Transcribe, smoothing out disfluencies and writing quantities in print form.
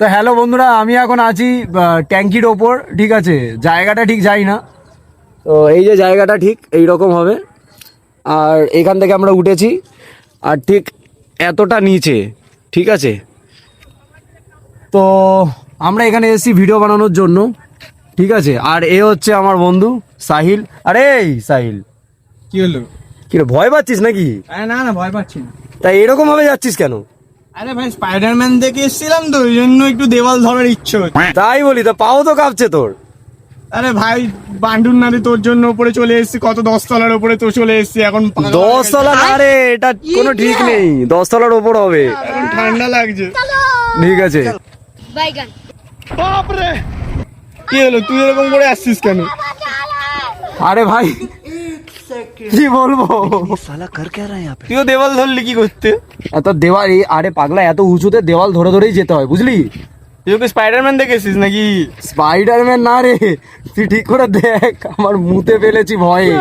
তো হ্যালো বন্ধুরা, আমি এখন আছি ট্যাঙ্কির ওপর, ঠিক আছে? জায়গাটা ঠিক যাই না, তো এই যে জায়গাটা ঠিক এইরকম হবে, আর এখান থেকে আমরা উঠেছি, আর ঠিক এতটা নিচে, ঠিক আছে? তো আমরা এখানে এসেছি ভিডিও বানানোর জন্য, ঠিক আছে? আর এ হচ্ছে আমার বন্ধু সাহিল। আরে এই সাহিল, কি হলো? কি রে, ভয় পাচ্ছিস নাকি? আরে না না, ভয় পাচ্ছি না। তাই এরকম ভাবে যাচ্ছিস কেন? আরে ভাই, স্পাইডারম্যান দেখে এসেছিলাম তো, ওই জন্য একটু দেওয়াল ধরার ইচ্ছে হচ্ছে। তাই বলি, তা পাও তো কাঁপছে তোর। আরে ভাই, বান্ডুর নারে তোর জন্য উপরে চলে এসেছি, কত 10 তলার উপরে তো চলে এসেছি এখন। 10 তলা না রে, এটা কোনো ঠিক নেই, 10 তলার ওপর হবে। এখন ঠান্ডা লাগছে। ঠিক আছে। বাইগান বাপরে, কি হলো? তুই এরকম করে আসছিস কেন? আরে ভাই কি বলবো, তুইও দেওয়াল ধরলি কি করতে? এত দেওয়াল, আরে পাগলা, এত উঁচুতে দেওয়াল ধরে ধরেই যেতে হয়, বুঝলি? তুই কি স্পাইডারম্যান দেখে এসেছিস নাকি? স্পাইডারম্যান না রে, তুই ঠিক করে দেখ, আমার মুতে ফেলেছি ভয়ে।